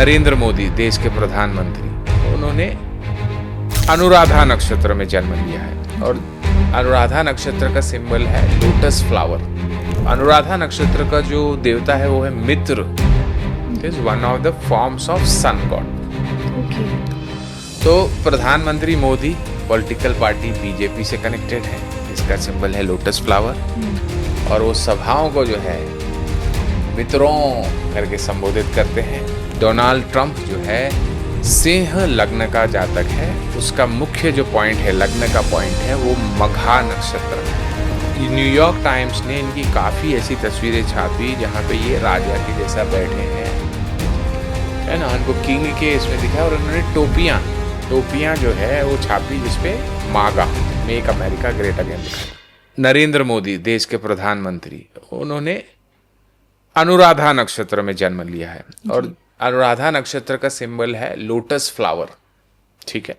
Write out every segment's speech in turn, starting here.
नरेंद्र मोदी देश के प्रधानमंत्री, उन्होंने अनुराधा नक्षत्र में जन्म लिया है और अनुराधा नक्षत्र का सिंबल है लोटस फ्लावर। अनुराधा नक्षत्र का जो देवता है वो है Mitra, is one of the forms of sun god. तो प्रधानमंत्री मोदी पॉलिटिकल पार्टी बीजेपी से कनेक्टेड है, इसका सिंबल है लोटस फ्लावर और वो सभाओं को जो है मित्रों करके संबोधित करते हैं। डोनाल्ड ट्रंप जो है सिंह लग्न का जातक है, उसका मुख्य जो पॉइंट है, लग्न का पॉइंट है वो मघा नक्षत्र है। न्यूयॉर्क टाइम्स ने इनकी काफ़ी ऐसी तस्वीरें छापी जहाँ पे ये राजा के जैसा बैठे हैं, है ना, उनको किंग के इसमें दिखा और उन्होंने टोपियाँ जो है वो छापी जिसपे मागा, मेक अमेरिका ग्रेट अगेन लिखा। नरेंद्र मोदी देश के प्रधानमंत्री, उन्होंने अनुराधा नक्षत्र में जन्म लिया है और अनुराधा नक्षत्र का सिंबल है लोटस फ्लावर, ठीक है।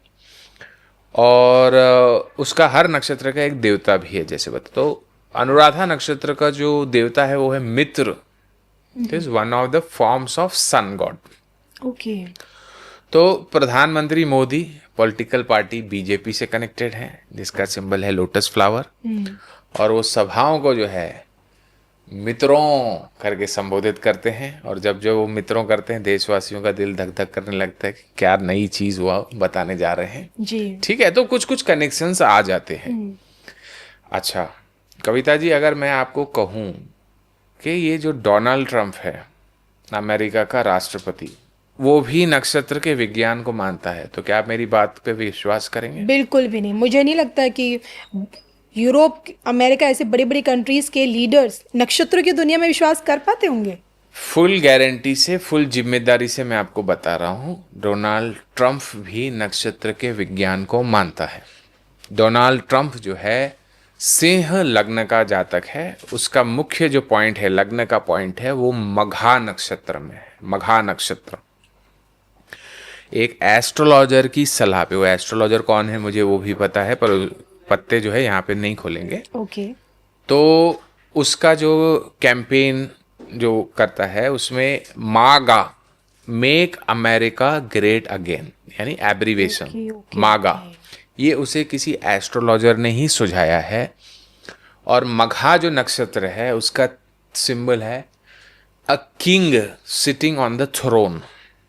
और उसका हर नक्षत्र का एक देवता भी है जैसे बता। तो अनुराधा नक्षत्र का जो देवता है वो है Mitra, is one of the forms of sun god. Okay. तो प्रधानमंत्री मोदी पॉलिटिकल पार्टी बीजेपी से कनेक्टेड है, जिसका सिंबल है लोटस फ्लावर और वो सभाओं को जो है मित्रों करके संबोधित करते हैं और जब वो मित्रों करते हैं देशवासियों का दिल धक धक करने लगता है कि क्या नई चीज हुआ बताने जा रहे हैं जी, ठीक है। तो कुछ कुछ कनेक्शंस आ जाते हैं। अच्छा कविता जी, अगर मैं आपको कहूं कि ये जो डोनाल्ड ट्रंप है अमेरिका का राष्ट्रपति, वो भी नक्षत्र के विज्ञान को मानता है, तो क्या आप मेरी बात पे विश्वास करेंगे? बिल्कुल भी नहीं। मुझे नहीं लगता कि यूरोप, अमेरिका ऐसे बड़ी बड़ी कंट्रीज के लीडर्स नक्षत्रों की दुनिया में विश्वास कर पाते होंगे। फुल गारंटी से, फुल जिम्मेदारी से मैं आपको बता रहा हूं, डोनाल्ड ट्रंप भी नक्षत्र के विज्ञान को मानता है। डोनाल्ड ट्रंप जो है सिंह लग्न का जातक है, उसका मुख्य जो पॉइंट है, लग्न का पॉइंट है वो मघा नक्षत्र में है। मघा नक्षत्र एक एस्ट्रोलॉजर की सलाह पे, वो एस्ट्रोलॉजर कौन है मुझे वो भी पता है, पर पत्ते जो है यहाँ पे नहीं खोलेंगे। ओके। तो उसका जो कैंपेन जो करता है उसमें मागा, मेक अमेरिका ग्रेट अगेन, यानी एब्रीवेशन मागा, ये उसे एस्ट्रोलॉजर एस्ट्रोलॉजर ने ही सुझाया है। और मघा जो नक्षत्र है उसका सिंबल है a king sitting on the throne.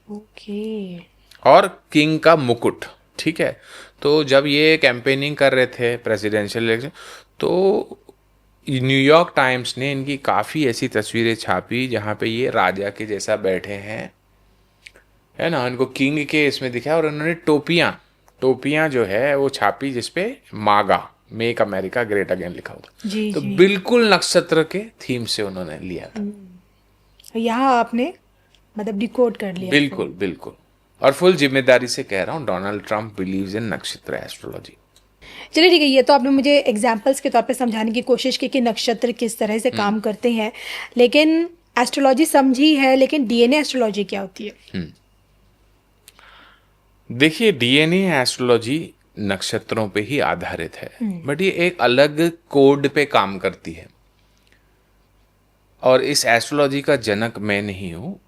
Okay. और किंग का मुकुट, ठीक है। तो जब ये कैंपेनिंग कर रहे थे प्रेसिडेंशियल इलेक्शन, तो न्यूयॉर्क टाइम्स ने इनकी काफ़ी ऐसी तस्वीरें छापी जहाँ पे ये राजा के जैसा बैठे हैं, है ना, उनको किंग के इसमें दिखा और उन्होंने टोपियाँ जो है वो छापी जिसपे मागा, मेक अमेरिका ग्रेट अगेन लिखा होता। जी, तो जी। बिल्कुल नक्षत्र के थीम से उन्होंने लिया था। यहाँ आपने मतलब डिकोड कर लिया। बिल्कुल बिल्कुल, और फुल जिम्मेदारी से कह रहा हूँ, डोनाल्ड ट्रंप बिलीव्स इन नक्षत्र एस्ट्रोलॉजी। चलिए ठीक है, ये तो आपने मुझे एग्जाम्पल्स के तौर पे समझाने की कोशिश की कि नक्षत्र किस तरह से काम करते हैं, लेकिन एस्ट्रोलॉजी समझी है, लेकिन डीएनए एस्ट्रोलॉजी क्या होती है? देखिए, डीएनए एस्ट्रोलॉजी नक्षत्रों पे ही आधारित है, बट ये एक अलग कोड पे काम करती है। और इस एस्ट्रोलॉजी का जनक मैं नहीं हूँ,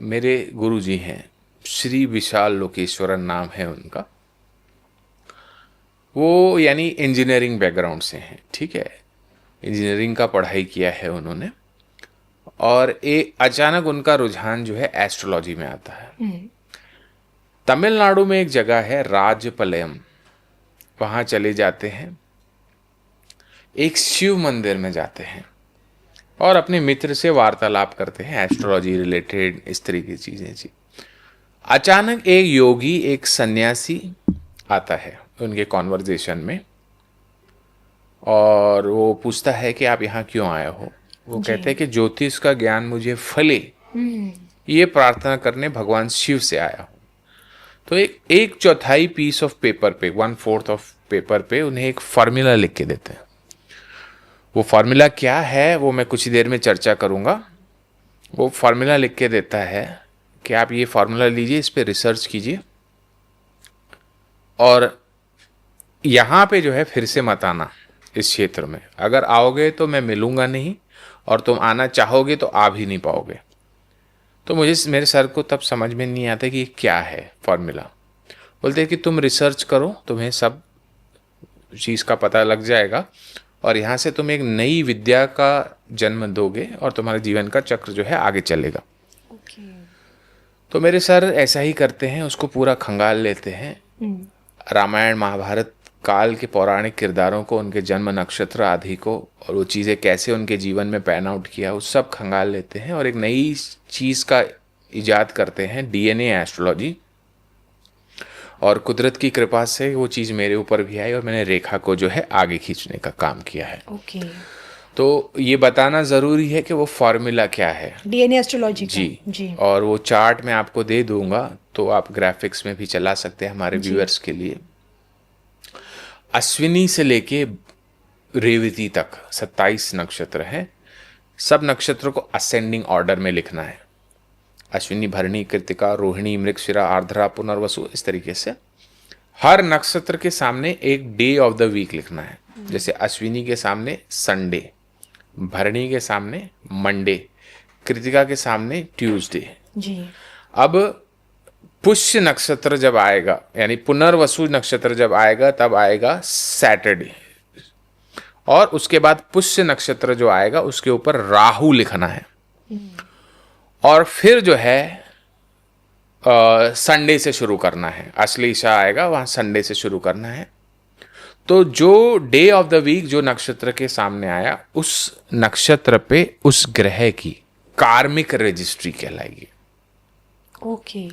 मेरे गुरुजी हैं, श्री विशाल लोकेश्वरन नाम है उनका। वो यानी इंजीनियरिंग बैकग्राउंड से हैं, ठीक है, इंजीनियरिंग का पढ़ाई किया है उन्होंने, और अचानक उनका रुझान जो है एस्ट्रोलॉजी में आता है। तमिलनाडु में एक जगह है राजपलयम, वहाँ चले जाते हैं, एक शिव मंदिर में जाते हैं और अपने मित्र से वार्तालाप करते हैं एस्ट्रोलॉजी रिलेटेड, इस तरह की चीज़ें जी। अचानक एक योगी, एक सन्यासी आता है उनके कॉन्वर्जेशन में और वो पूछता है कि आप यहाँ क्यों आए हो। वो कहते हैं कि ज्योतिष का ज्ञान मुझे फले, ये प्रार्थना करने भगवान शिव से आया हूँ। तो एक चौथाई पीस ऑफ पेपर पे, 1/4 ऑफ पेपर पे उन्हें एक फार्मूला लिख के देते हैं। वो फार्मूला क्या है वो मैं कुछ देर में चर्चा करूँगा। वो फार्मूला लिख के देता है कि आप ये फार्मूला लीजिए, इस पे रिसर्च कीजिए और यहाँ पे जो है फिर से मत आना इस क्षेत्र में। अगर आओगे तो मैं मिलूँगा नहीं और तुम आना चाहोगे तो आ भी नहीं पाओगे। तो मेरे सर को तब समझ में नहीं आता कि ये क्या है फॉर्मूला। बोलते हैं कि तुम रिसर्च करो, तुम्हें सब चीज़ का पता लग जाएगा और यहाँ से तुम एक नई विद्या का जन्म दोगे और तुम्हारे जीवन का चक्र जो है आगे चलेगा। तो मेरे सर ऐसा ही करते हैं, उसको पूरा खंगाल लेते हैं, रामायण महाभारत काल के पौराणिक किरदारों को, उनके जन्म नक्षत्र आदि को, और वो चीज़ें कैसे उनके जीवन में पैन आउट किया, उस सब खंगाल लेते हैं और एक नई चीज़ का इजाद करते हैं, डीएनए एस्ट्रोलॉजी। और कुदरत की कृपा से वो चीज़ मेरे ऊपर भी आई और मैंने रेखा को जो है आगे खींचने का काम किया है। ओके। तो ये बताना ज़रूरी है कि वो फॉर्मूला क्या है डीएनए एस्ट्रोलॉजी का। जी। जी। और वो चार्ट मैं आपको दे दूंगा, तो आप ग्राफिक्स में भी चला सकते हैं हमारे व्यूअर्स के लिए। अश्विनी से लेके रेवती तक 27 नक्षत्र हैं। सब नक्षत्रों को असेंडिंग ऑर्डर में लिखना है। अश्विनी, भरणी, कृतिका, रोहिणी, मृगशिरा, आर्द्रा, पुनर्वसु, इस तरीके से हर नक्षत्र के सामने एक डे ऑफ द वीक लिखना है। जैसे अश्विनी के सामने संडे, भरणी के सामने मंडे, कृतिका के सामने ट्यूसडे जी। अब पुष्य नक्षत्र जब आएगा, यानी पुनर्वसु नक्षत्र जब आएगा, तब आएगा सैटरडे, और उसके बाद पुष्य नक्षत्र जो आएगा उसके ऊपर राहु लिखना है। और फिर जो है संडे से शुरू करना है। अश्लेषा आएगा, वहां संडे से शुरू करना है। तो जो डे ऑफ द वीक जो नक्षत्र के सामने आया, उस नक्षत्र पे उस ग्रह की कार्मिक रजिस्ट्री कहलाएगी। ओके।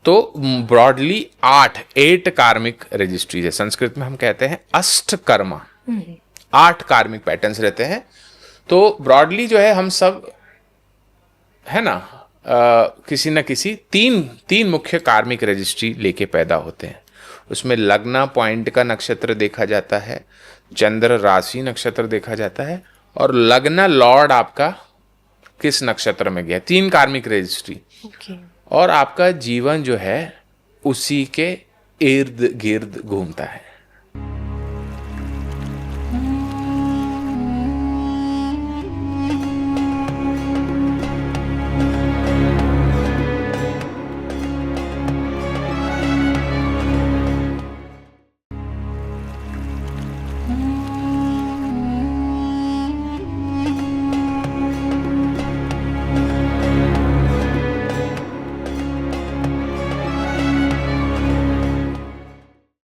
तो ब्रॉडली 8 कार्मिक रजिस्ट्रीज है। संस्कृत में हम कहते हैं अष्ट कर्मा, 8 कार्मिक पैटर्न्स रहते हैं। तो ब्रॉडली जो है हम सब है ना, किसी न किसी तीन मुख्य कार्मिक रजिस्ट्री लेके पैदा होते हैं। उसमें लग्न पॉइंट का नक्षत्र देखा जाता है, चंद्र राशि नक्षत्र देखा जाता है, और लग्न लॉर्ड आपका किस नक्षत्र में गया, 3 कार्मिक रजिस्ट्री। और आपका जीवन जो है उसी के इर्द गिर्द घूमता है।